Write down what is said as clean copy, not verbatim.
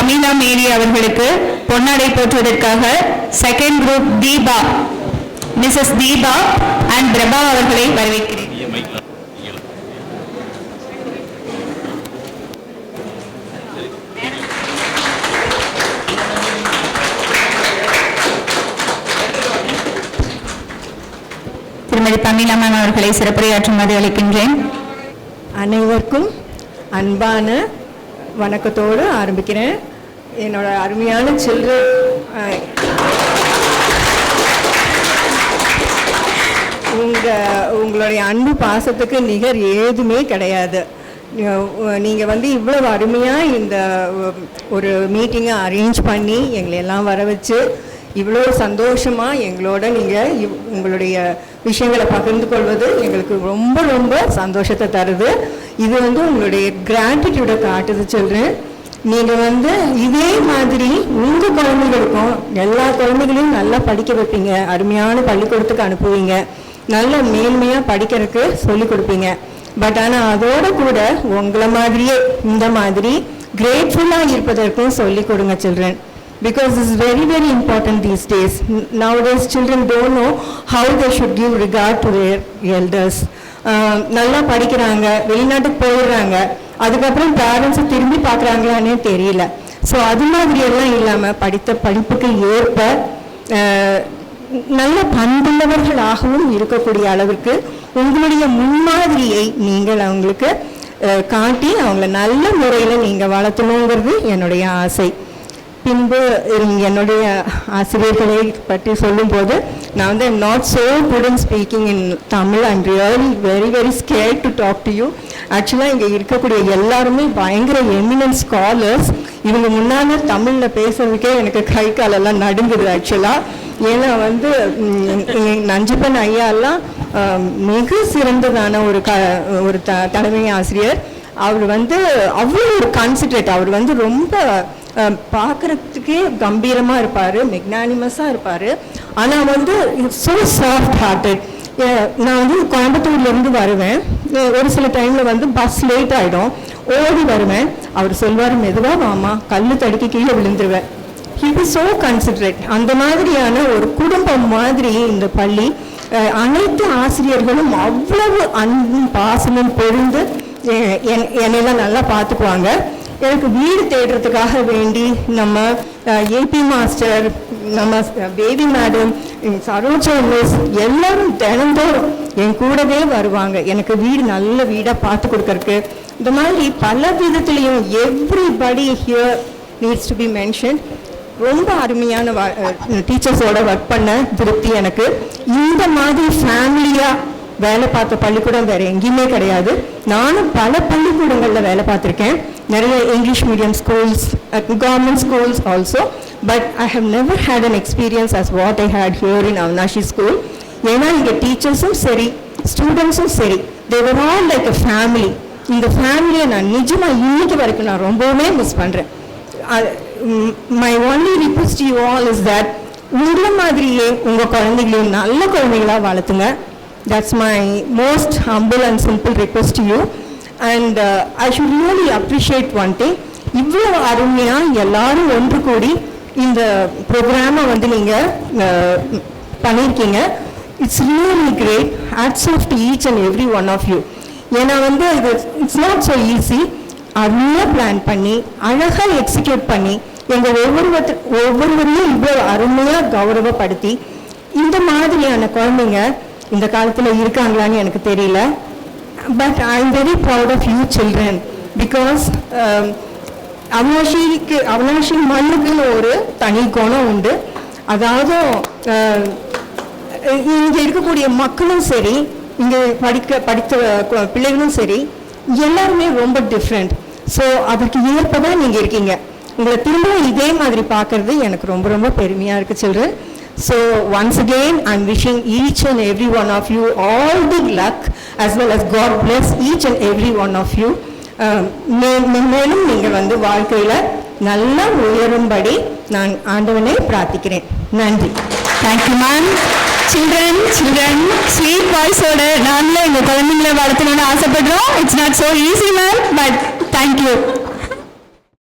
Pamela Mary அவர்களுக்கு பொன்னாடை போற்றுவதற்காக second group Deepa Mrs Deepa and Prabha அவர்களை வரவேற்கிறேன். திருமதி பமீலா மேம் அவர்களை சிறப்புரையாற்றுமாறு அழைக்கின்றேன். அனைவருக்கும் அன்பான வணக்கத்தோடு ஆரம்பிக்கிறேன். என்னோட அருமையான உங்களுடைய அன்பு பாசத்துக்கு நிகர் ஏதுமே கிடையாது. நீங்கள் வந்து இவ்வளவு அருமையாக இந்த ஒரு மீட்டிங்கை அரேஞ்ச் பண்ணி எங்களை எல்லாம் வர வச்சு இவ்வளோ சந்தோஷமாக எங்களோட நீங்கள் உங்களுடைய விஷயங்களை பகிர்ந்து கொள்வது எங்களுக்கு ரொம்ப ரொம்ப சந்தோஷத்தை தருது. இது வந்து உங்களுடைய கிராட்டிடியூடை காட்டுது சொல்கிறேன். நீங்கள் வந்து இதே மாதிரி உங்கள் குழந்தைகளுக்கும் எல்லா குழந்தைகளையும் நல்லா படிக்க வைப்பீங்க, அருமையான பள்ளிக்கூடத்துக்கு அனுப்புவீங்க, நல்ல மேன்மையாக படிக்கிறதுக்கு சொல்லிக் கொடுப்பீங்க. பட் ஆனால் அதோட கூட உங்களை மாதிரியே இந்த மாதிரி கிரேட்ஃபுல்லாக இருப்பதற்கும் சொல்லிக் கொடுங்க children. Because it's very, very important these days. Nowadays children don't know how they should give regard to their elders. நல்லா படிக்கிறாங்க, வெளிநாட்டுக்கு போயிடுறாங்க, அதுக்கப்புறம் பேரண்ட்ஸை திரும்பி பார்க்குறாங்களானே தெரியல. ஸோ அது மாதிரியெல்லாம் இல்லாமல் படித்த படிப்புக்கு ஏற்ப நல்ல பண்புள்ளவர்களாகவும் இருக்கக்கூடிய அளவிற்கு உங்களுடைய முன்மாதிரியை நீங்கள் அவங்களுக்கு காட்டி அவங்கள நல்ல முறையில் நீங்கள் வளர்த்தணுங்கிறது என்னுடைய ஆசை. பின்பு என்னுடைய ஆசிரியர்களை பற்றி சொல்லும்போது நான் வந்து I'm not so good in speaking in Tamil. I'm really very very scared to talk to you. ஆக்சுவலாக இங்கே இருக்கக்கூடிய எல்லாருமே பயங்கர எமினன்ட் ஸ்காலர்ஸ். இவங்க முன்னால் தமிழில் பேசுறதுக்கே எனக்கு கை காலெல்லாம் நடுங்குது ஆக்சுவலாக. ஏன்னா வந்து நஞ்சிப்பன் ஐயாலாம் மிக சிறந்ததான ஒரு தலைமை ஆசிரியர். அவர் வந்து அவ்வளோ ஒரு கான்சன்ட்ரேட், அவர் வந்து ரொம்ப பார்க்குறதுக்கே கம்பீரமாக இருப்பார், மெக்னானிமஸாக இருப்பார். ஆனால் வந்து ஸோ சாஃப்ட் ஹார்ட்டட். நான் வந்து கோயம்புத்தூர்லேருந்து வருவேன், ஒரு சில டைமில் வந்து பஸ் லேட் ஆகிடும், ஓடி வருவேன். அவர் சொல்வார், மெதுவாக வாமா, கல் தடுக்கி கீழே விழுந்துருவேன். He was so considerate. அந்த மாதிரியான ஒரு குடும்பம் மாதிரி இந்த பள்ளி. அனைத்து ஆசிரியர்களும் அவ்வளவு அன்பும் பாசமும் பொருந்து என்னெல்லாம் நல்லா பார்த்துக்குவாங்க. எனக்கு வீடு தேடுறதுக்காக வேண்டி நம்ம ஏபி மாஸ்டர், நம்ம பேபி மேடம், சரோஜா மிஸ் எல்லாரும் தினந்தோறும் என் கூடவே வருவாங்க எனக்கு வீடு நல்ல வீடாக பார்த்து கொடுக்கறதுக்கு. இந்த மாதிரி பல விதத்துலேயும் everybody here needs to be mention. ரொம்ப அருமையான டீச்சர்ஸோட ஒர்க் பண்ண திருப்தி எனக்கு. இந்த மாதிரி ஃபேமிலியாக வேலை பார்த்த பள்ளிக்கூடம் வேறு எங்கேயுமே கிடையாது. நானும் பல பள்ளிக்கூடங்களில் வேலை பார்த்துருக்கேன், நிறைய English medium schools, government schools also. But I have never had an experience as what I had here in Avinashi school. ஏன்னா இங்கே டீச்சர்ஸும் சரி, ஸ்டூடெண்ட்ஸும் சரி, they were all like a family. இந்த ஃபேமிலியை நான் நிஜமாக இன்னைக்கு வரைக்கும் நான் ரொம்பவுமே மிஸ் பண்ணுறேன். My only request you all is that உங்களை மாதிரியே உங்கள் குழந்தைகளையும் நல்ல குழந்தைகளாக வளர்த்துங்க. That's my most humble and simple request to you. And I should really appreciate one thing. இவ்வளவு அருமையாக எல்லாரும் ஒன்று கூடி இந்த ப்ரோக்ராமை வந்து நீங்கள் பண்ணியிருக்கீங்க. It's really great. Hats off to each and every one of you. ஏன்னா வந்து இது இட்ஸ் நாட் ஸோ ஈஸி. அருமையாக பிளான் பண்ணி அழகாக எக்ஸிக்யூட் பண்ணி எங்கள் ஒவ்வொருவரையும் இவ்வளோ அருமையாக கௌரவப்படுத்தி இந்த மாதிரியான குழந்தைங்க இந்த காலத்தில் இருக்காங்களான்னு எனக்கு தெரியல. But I am very proud of you children. Because Avinashi மண்ணுக்குன்னு ஒரு தனி குணம் உண்டு. அதாவது இங்கே இருக்கக்கூடிய மக்களும் சரி, இங்கே படித்த பிள்ளைகளும் சரி, எல்லாருமே ரொம்ப டிஃப்ரெண்ட். ஸோ அதுக்கு ஏற்பதான் நீங்கள் இருக்கீங்க. உங்களை திரும்பவும் இதே மாதிரி பார்க்கறது எனக்கு ரொம்ப ரொம்ப பெருமையாக இருக்குது children. So once again I'm wishing each and every one of you all the luck as well as God bless each and every one of you. மேலும் நீங்கள் வந்து வாழ்க்கையில் நல்லா உயரும்படி நான் ஆண்டவனை பிரார்த்திக்கிறேன். நன்றி. Thank you ma'am. சில்ட்ரன் ஸ்வீட் வாய்ஸோட நாங்களே எங்கள் குழந்தைங்களை வளர்த்தணும்னு ஆசைப்படுறோம். It's not so easy ma'am, but thank you.